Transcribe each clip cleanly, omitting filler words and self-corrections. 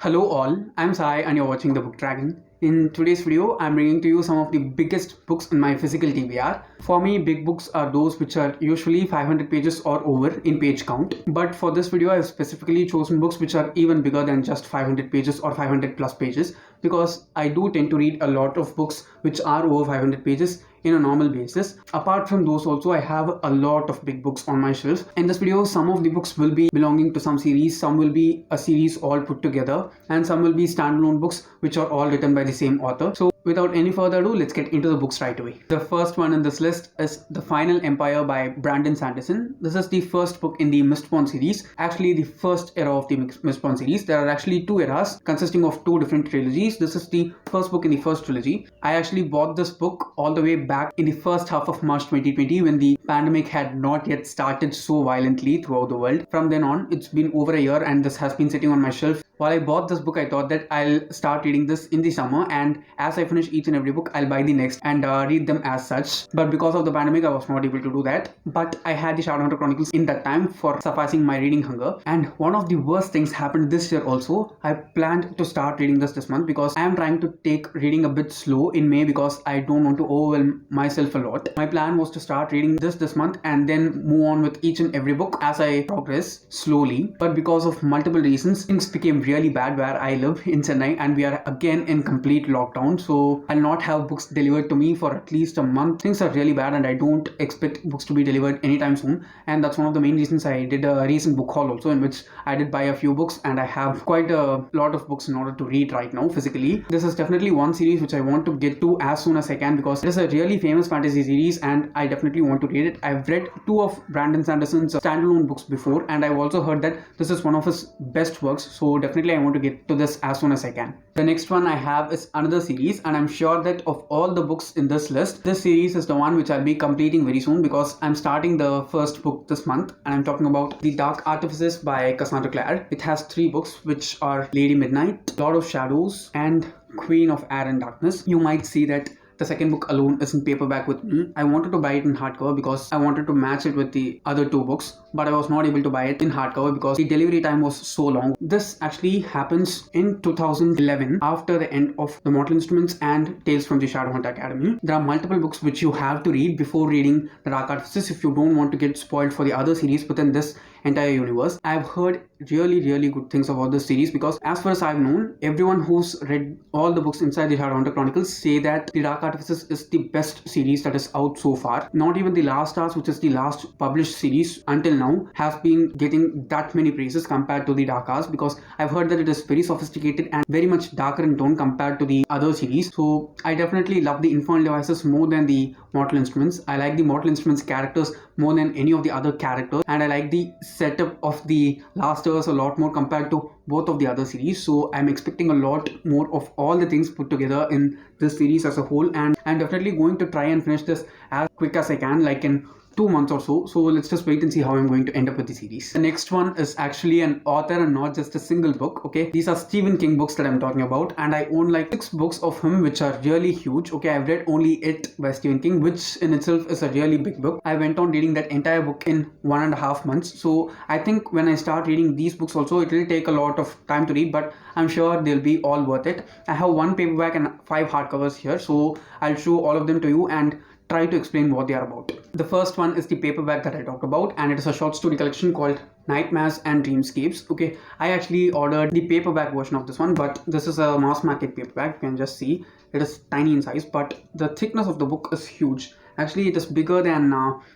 Hello all, I'm Sai and you're watching The Book Dragon. In today's video, I'm bringing to you some of the biggest books in my physical TBR. For me, big books are those which are usually 500 pages or over in page count. But for this video, I've specifically chosen books which are even bigger than just 500 pages or 500 plus pages, because I do tend to read a lot of books which are over 500 pages in a normal basis. Apart from those also, I have a lot of big books on my shelf. In this video, some of the books will be belonging to some series, some will be a series all put together, and some will be standalone books which are all written by the same author. So without any further ado, let's get into the books right away. The first one in this list is The Final Empire by Brandon Sanderson. This is the first book in the Mistborn series, actually the first era of the Mistborn series. There are actually two eras consisting of two different trilogies. This is the first book in the first trilogy. I actually bought this book all the way back in the first half of March 2020 when the pandemic had not yet started so violently throughout the world. From then on, it's been over a year and this has been sitting on my shelf. While I bought this book, I thought that I'll start reading this in the summer, and as I finish each and every book, I'll buy the next and read them as such. But because of the pandemic, I was not able to do that. But I had the Shadowhunter Chronicles in that time for sufficing my reading hunger. And one of the worst things happened this year also. I planned to start reading this month because I am trying to take reading a bit slow in May because I don't want to overwhelm myself a lot. My plan was to start reading this month and then move on with each and every book as I progress slowly. But because of multiple reasons, things became really bad where I live in Chennai and we are again in complete lockdown, so I'll not have books delivered to me for at least a month. Things are really bad and I don't expect books to be delivered anytime soon, and that's one of the main reasons I did a recent book haul also, in which I did buy a few books and I have quite a lot of books in order to read right now physically. This is definitely one series which I want to get to as soon as I can because it is a really famous fantasy series and I definitely want to read it. I've read two of Brandon Sanderson's standalone books before and I've also heard that this is one of his best works, so definitely I want to get to this as soon as I can. The next one I have is another series, and I'm sure that of all the books in this list, this series is the one which I'll be completing very soon because I'm starting the first book this month, and I'm talking about The Dark Artificers by Cassandra Clare. It has three books which are Lady Midnight, Lord of Shadows, and Queen of Air and Darkness. You might see that the second book alone is in paperback with me. I wanted to buy it in hardcover because I wanted to match it with the other two books, but I was not able to buy it in hardcover because the delivery time was so long. This actually happens in 2011 after the end of The Mortal Instruments and Tales from the Shadowhunter Academy. There are multiple books which you have to read before reading The Dark Artificers if you don't want to get spoiled for the other series within this entire universe. I've heard really good things about this series because as far as I've known, everyone who's read all the books inside the Shadowhunter Chronicles say that The Dark Artificers is the best series that is out so far. Not even The Last Stars, which is the last published series until now, has been getting that many praises compared to the Dark Arts, because I've heard that it is very sophisticated and very much darker in tone compared to the other series. So I definitely love the Infernal Devices more than the Mortal Instruments. I like the Mortal Instruments characters more than any of the other characters, and I like the setup of the Last Stars a lot more compared to both of the other series. So I'm expecting a lot more of all the things put together in this series as a whole, and I'm definitely going to try and finish this as quick as I can, like in 2 months or so. So let's just wait and see how I'm going to end up with the series. The next one is actually an author and not just a single book. Okay, these are Stephen King books that I'm talking about, and I own like 6 books of him which are really huge. Okay, I've read only It by Stephen King, which in itself is a really big book. I went on reading that entire book in 1.5 months. So I think when I start reading these books also, it will take a lot of time to read, but I'm sure they'll be all worth it. I have 1 paperback and 5 hardcovers here, so I'll show all of them to you and try to explain what they are about. The first one is the paperback that I talked about, and it is a short story collection called Nightmares and Dreamscapes. Okay, I actually ordered the paperback version of this one, but this is a mass market paperback. You can just see it is tiny in size, but the thickness of the book is huge. Actually, it is bigger than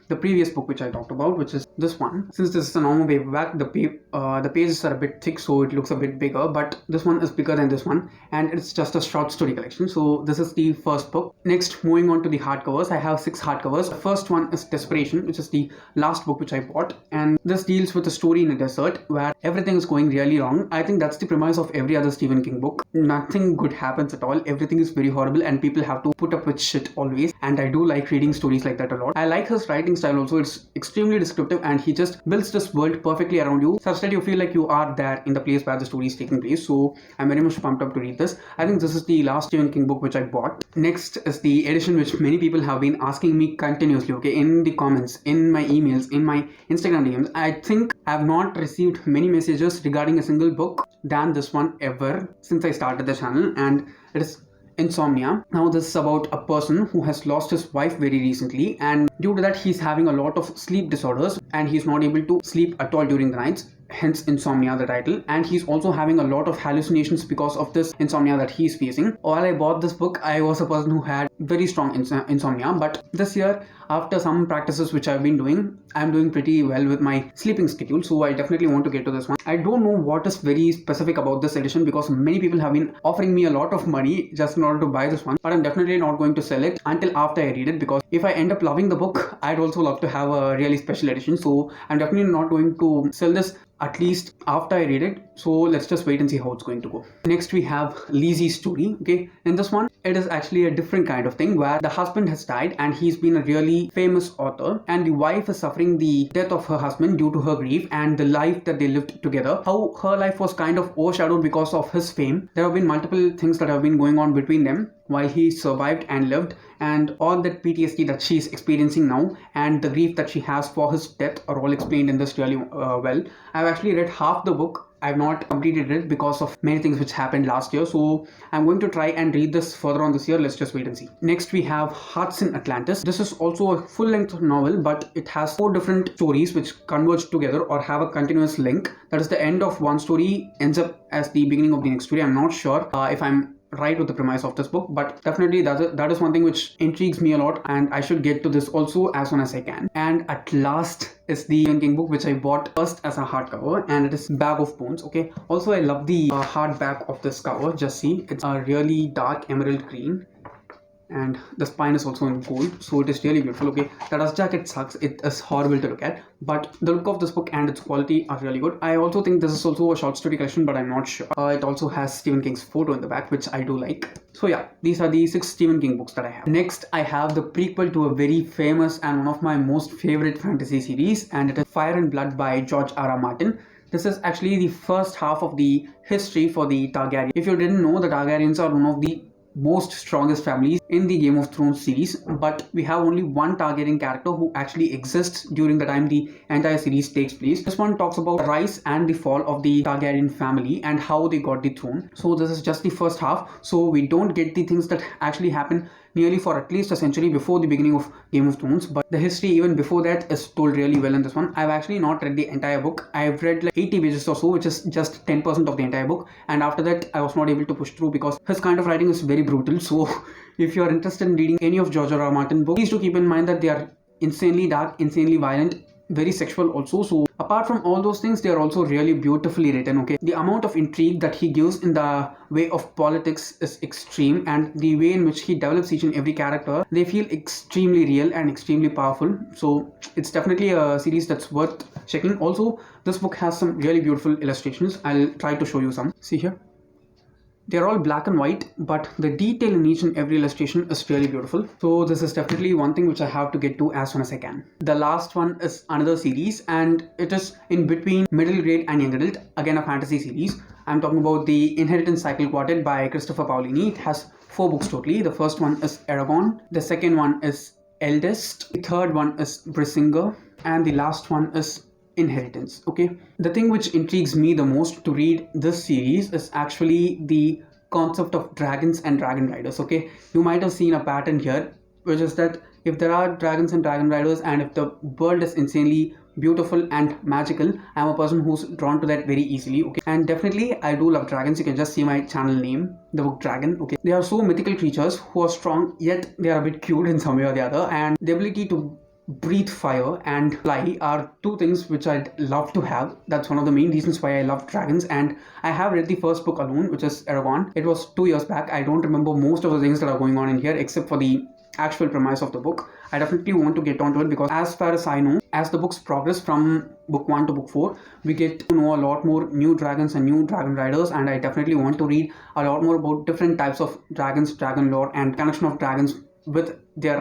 the previous book which I talked about, which is this one. Since this is a normal paperback, the pages are a bit thick, so it looks a bit bigger, but this one is bigger than this one, and it's just a short story collection. So this is the first book. Next, moving on to the hardcovers, I have 6 hardcovers. The first one is Desperation, which is the last book which I bought, and this deals with a story in a desert where everything is going really wrong. I think that's the premise of every other Stephen King book. Nothing good happens at all. Everything is very horrible and people have to put up with shit always, and I do like reading reading stories like that a lot. I like his writing style also. It's extremely descriptive and he just builds this world perfectly around you such that you feel like you are there in the place where the story is taking place. So I'm very much pumped up to read this. I think this is the last Stephen King book which I bought. Next is the edition which many people have been asking me continuously, okay, in the comments, in my emails, in my Instagram DMs. I think I have not received many messages regarding a single book than this one ever since I started the channel, and it is Insomnia. Now this is about a person who has lost his wife very recently, and due to that he's having a lot of sleep disorders and he's not able to sleep at all during the nights, hence Insomnia the title. And he's also having a lot of hallucinations because of this insomnia that he's facing. While I bought this book, I was a person who had very strong insomnia, but this year, after some practices which I've been doing, I'm doing pretty well with my sleeping schedule, so I definitely want to get to this one. I don't know what is very specific about this edition because many people have been offering me a lot of money just in order to buy this one, but I'm definitely not going to sell it until after I read it, because if I end up loving the book, I'd also love to have a really special edition. So I'm definitely not going to sell this at least after I read it. So let's just wait and see how it's going to go. Next we have Lisey's story. Okay, in this one it is actually a different kind of thing where the husband has died and he's been a really famous author, and the wife is suffering the death of her husband due to her grief and the life that they lived together, how her life was kind of overshadowed because of his fame. There have been multiple things that have been going on between them while he survived and lived, and all that PTSD that she's experiencing now and the grief that she has for his death are all explained in this really well. I've actually read half the book. I've not completed it because of many things which happened last year, so I'm going to try and read this further on this year. Let's just wait and see. Next we have Hearts in Atlantis. This is also a full-length novel, but it has 4 different stories which converge together or have a continuous link. That is, the end of one story ends up as the beginning of the next story. I'm not sure if I'm right with the premise of this book, but definitely that is one thing which intrigues me a lot, and I should get to this also as soon as I can. And at last is the Stephen King book which I bought first as a hardcover, and it is Bag of Bones. Okay, also I love the hardback of this cover. Just see, it's a really dark emerald green and the spine is also in gold, so it is really beautiful. Okay, the dust jacket sucks, it is horrible to look at, but the look of this book and its quality are really good. I also think this is also a short story collection, but I'm not sure. It also has Stephen King's photo in the back, which I do like. So yeah, these are the 6 Stephen King books that I have. Next I have the prequel to a very famous and one of my most favorite fantasy series, and it is Fire and Blood by George R.R. Martin. This is actually the first half of the history for the Targaryen. If you didn't know, the Targaryens are one of the most strongest families in the Game of Thrones series, but we have only one Targaryen character who actually exists during the time the entire series takes place. This one talks about the rise and the fall of the Targaryen family and how they got the throne. So this is just the first half, so we don't get the things that actually happen nearly for at least a century before the beginning of Game of Thrones, but the history even before that is told really well in this one. I've actually not read the entire book. I've read like 80 pages or so, which is just 10% of the entire book, and after that I was not able to push through because his kind of writing is very brutal. So if you're interested in reading any of George R.R. Martin books, please do keep in mind that they are insanely dark, insanely violent, very sexual also. So apart from all those things, they are also really beautifully written. Okay, the amount of intrigue that he gives in the way of politics is extreme, and the way in which he develops each and every character, they feel extremely real and extremely powerful. So it's definitely a series that's worth checking. Also, this book has some really beautiful illustrations. I'll try to show you some. See here, they're all black and white, but the detail in each and every illustration is really beautiful. So this is definitely one thing which I have to get to as soon as I can. The last one is another series, and it is in between middle grade and young adult, again a fantasy series. I'm talking about the Inheritance Cycle Quartet by Christopher Paolini. It has 4 books totally. The first one is Eragon, the second one is Eldest, the third one is Brisingr, and the last one is Inheritance. Okay, the thing which intrigues me the most to read this series is actually the concept of dragons and dragon riders. Okay, you might have seen a pattern here, which is that if there are dragons and dragon riders, and if the world is insanely beautiful and magical, I'm a person who's drawn to that very easily. Okay, and definitely I do love dragons. You can just see my channel name, the book Dragon. Okay, they are so mythical creatures who are strong, yet they are a bit cute in some way or the other, and the ability to breathe fire and fly are 2 things which I'd love to have. That's one of the main reasons why I love dragons, and I have read the first book alone, which is Eragon. It was 2 years back. I don't remember most of the things that are going on in here except for the actual premise of the book. I definitely want to get onto it because as far as I know, as the books progress from book 1 to book 4, we get to know a lot more new dragons and new dragon riders, and I definitely want to read a lot more about different types of dragons, dragon lore, and connection of dragons with their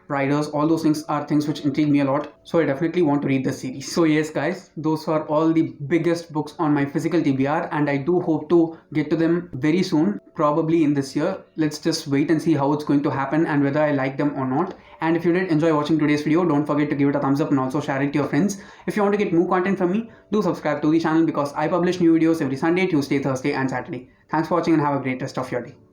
riders, all those things are things which intrigue me a lot. So I definitely want to read this series. So yes guys, those are all the biggest books on my physical TBR, and I do hope to get to them very soon, probably in this year. Let's just wait and see how it's going to happen and whether I like them or not. And if you did enjoy watching today's video, don't forget to give it a thumbs up and also share it to your friends. If you want to get more content from me, do subscribe to the channel because I publish new videos every Sunday, Tuesday, Thursday and Saturday. Thanks for watching and have a great rest of your day.